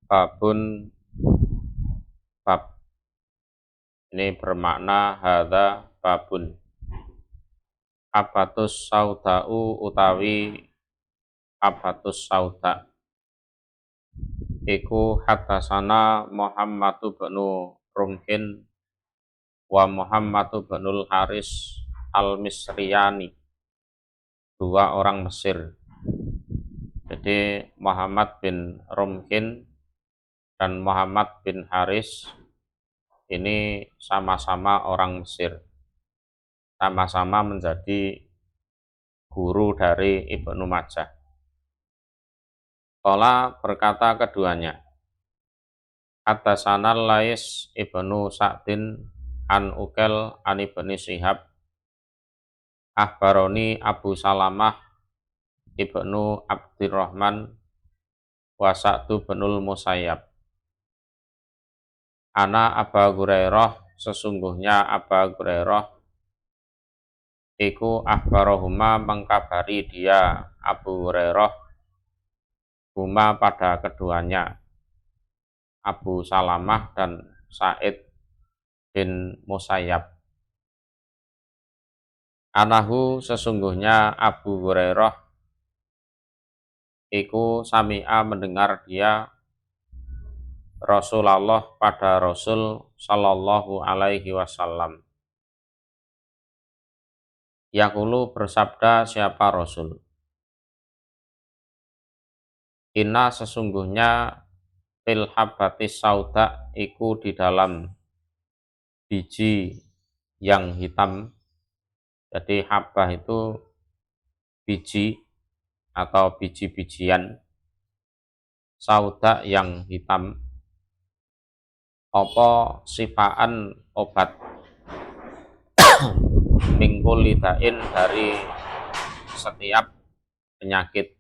Babun bab. Ini bermakna hadza babun. Abatus sauda'u utawi abatus sauda. Iku hadasana Muhammadu bnu Rumhin wa Muhammadu bnul Haris al-Misriyani. Dua orang Mesir. Jadi Muhammad bin Rumhin dan Muhammad bin Haris ini sama-sama orang Mesir, sama-sama menjadi guru dari Ibnu Majah. Qala berkata keduanya, Haddatsana Lais Ibnu Sa'din an Ukel an Ibni Syihab Akhbaroni Abu Salamah Ibnu Abdurrahman wa Sa'du binul Musayyab. Ana Aba Hurairah, sesungguhnya Aba Hurairah iku akhbarahuma mengkabari dia Abu Hurairah huma pada keduanya Abu Salamah dan Sa'id bin Musayyab. Anahu sesungguhnya Abu Hurairah iku sami'a mendengar dia Rasulullah pada Rasul sallallahu alaihi wasallam. Yaqulu bersabda siapa Rasul? Inna sesungguhnya fil habbatis sauda iku di dalam biji yang hitam. Jadi habbah itu biji atau biji-bijian, sauda yang hitam. Apa sifaan obat mingkul lidain dari setiap penyakit,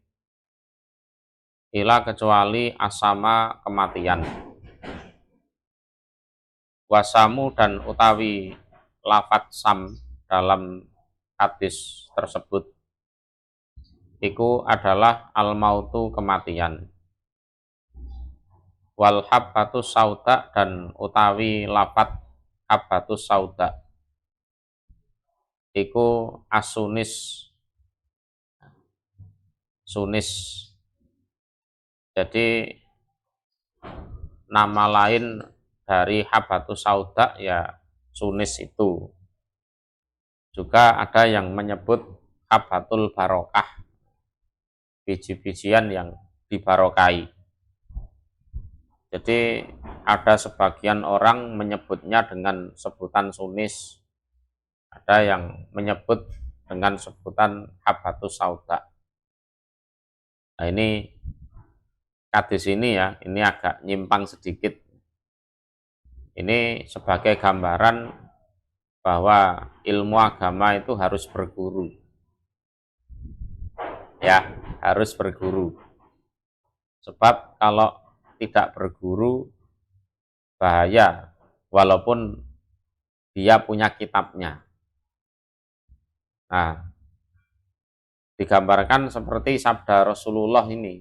ila kecuali asama kematian, wasamu dan utawi lafat sam dalam hadis tersebut iku adalah al-mautu kematian, wal habbatus sauda dan utawi lafat habbatus sauda iku asunis, sunis. Jadi nama lain dari habbatus sauda ya sunis itu. Juga ada yang menyebut habbatul barokah, biji-bijian yang dibarokai. Jadi ada sebagian orang menyebutnya dengan sebutan sunis, ada yang menyebut dengan sebutan habbatus sauda. Nah ini hadis ini ya, ini agak nyimpang sedikit. Ini sebagai gambaran bahwa ilmu agama itu harus berguru. Ya, harus berguru. Sebab kalau tidak berguru bahaya, walaupun dia punya kitabnya. Nah, digambarkan seperti sabda Rasulullah ini,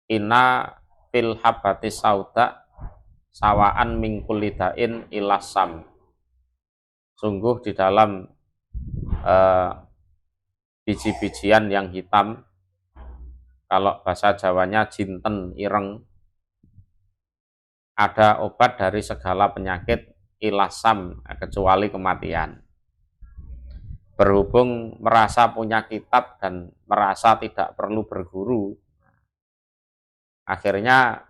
inna fil habbatis sauda sawaan min kulli da'in ilasam. Sungguh di dalam biji-bijian yang hitam, kalau bahasa Jawanya jinten ireng, ada obat dari segala penyakit ilasam kecuali kematian. Berhubung merasa punya kitab dan merasa tidak perlu berguru, akhirnya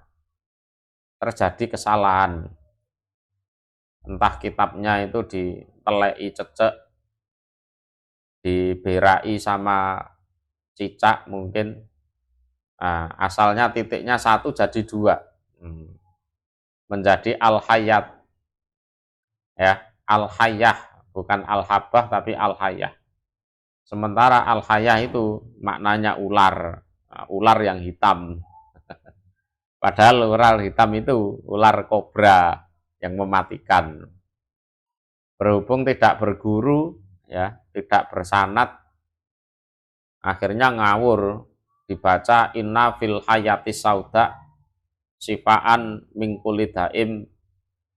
terjadi kesalahan. Entah kitabnya itu ditelei cecek, diberai sama cicak mungkin. Nah, asalnya titiknya satu jadi dua, menjadi al-hayat, ya, al-hayah, bukan al-habah tapi al-hayah. Sementara al-hayah itu maknanya ular, ular yang hitam. Padahal ular hitam itu ular kobra yang mematikan. Berhubung tidak berguru, ya, tidak bersanad, akhirnya ngawur. Dibaca inna fil hayati sauda sifaan mingkulidaim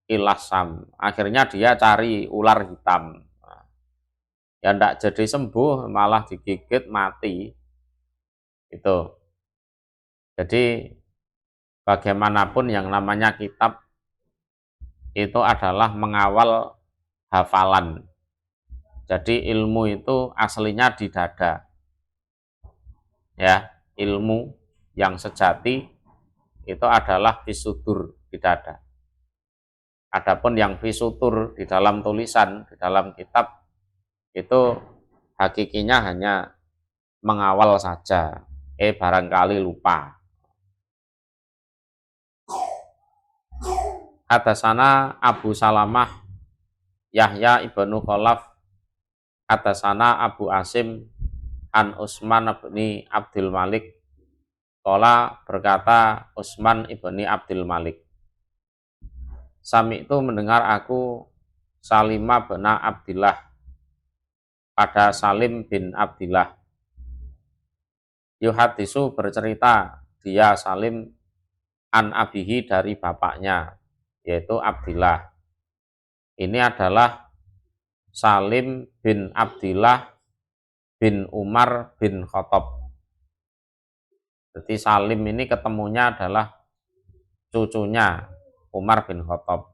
ilasam. Akhirnya dia cari ular hitam. Ya ndak jadi sembuh, malah digigit mati. Itu. Jadi bagaimanapun yang namanya kitab itu adalah mengawal hafalan. Jadi ilmu itu aslinya di dada. Ya, ilmu yang sejati itu adalah fisudur di dada. Adapun yang fisutur di dalam tulisan, di dalam kitab itu hakikinya hanya mengawal saja. Barangkali lupa. Hadasana Abu Salamah Yahya ibnu Khalaf hadasana Abu Asim an Utsman bin Abdul Malik. Qala berkata Utsman ibni Abdul Malik, Sami itu mendengar aku Salimah bin Abdillah pada Salim bin Abdillah. Yuhadisu bercerita dia Salim an abihi dari bapaknya, yaitu Abdillah. Ini adalah Salim bin Abdillah bin Umar bin Khattab. Jadi Salim ini ketemunya adalah cucunya Umar bin Khattab.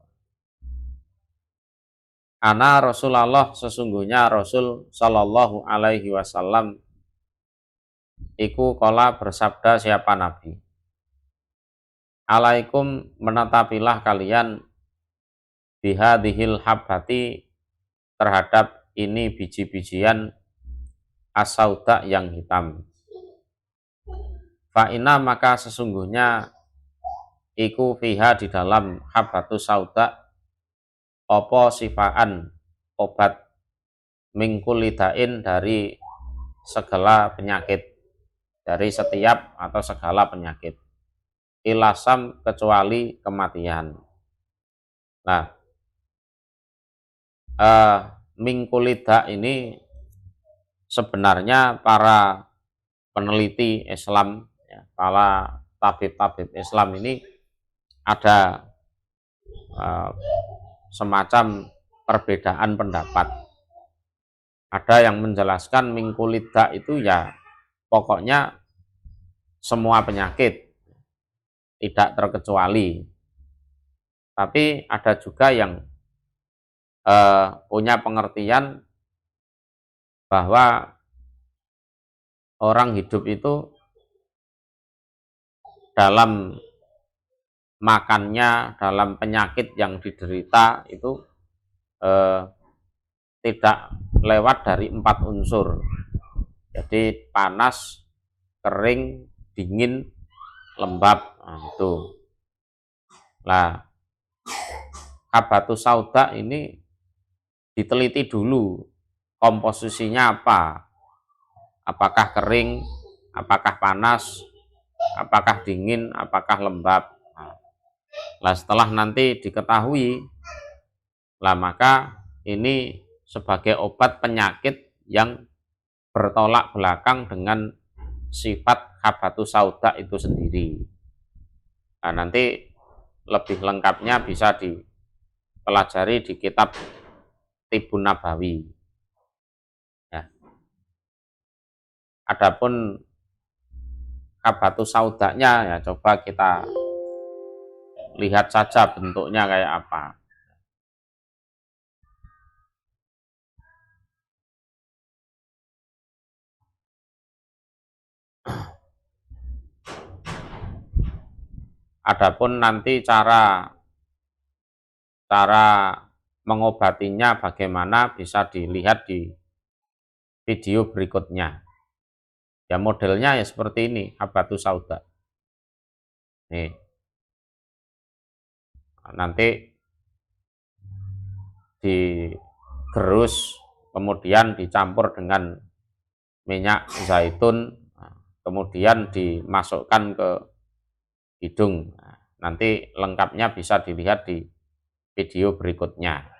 Ana Rasulullah, sesungguhnya Rasul Shallallahu Alaihi Wasallam iku kola bersabda siapa Nabi. Alaikum menetapilah kalian bihadihil habbati terhadap ini biji-bijian asauda yang hitam. Fa'ina maka sesungguhnya iku fiha di dalam habbatus sauda opo sifaan obat mingkulidain dari segala penyakit, dari setiap atau segala penyakit, ilasam kecuali kematian. Nah, mingkulida ini sebenarnya para peneliti Islam, para tabib-tabib Islam ini ada semacam perbedaan pendapat. Ada yang menjelaskan mingkulida itu ya pokoknya semua penyakit, tidak terkecuali. Tapi ada juga yang punya pengertian bahwa orang hidup itu dalam makannya, dalam penyakit yang diderita itu tidak lewat dari 4 unsur. Jadi panas, kering, dingin, lembab. Nah, itu. Nah, habbatus sauda ini diteliti dulu komposisinya apa. Apakah kering, apakah panas, apakah dingin, apakah lembab. Nah, setelah nanti diketahui, lah maka ini sebagai obat penyakit yang bertolak belakang dengan sifat habbatus sauda itu sendiri. Nah, nanti lebih lengkapnya bisa dipelajari di kitab Tibun Nabawi. Ya. Adapun habbatus saudanya ya coba kita lihat saja bentuknya kayak apa. Adapun nanti cara mengobatinya bagaimana bisa dilihat di video berikutnya. Ya modelnya ya seperti ini, habbatus sauda. Nih. Nanti digerus, kemudian dicampur dengan minyak zaitun, kemudian dimasukkan ke hidung. Nanti lengkapnya bisa dilihat di video berikutnya.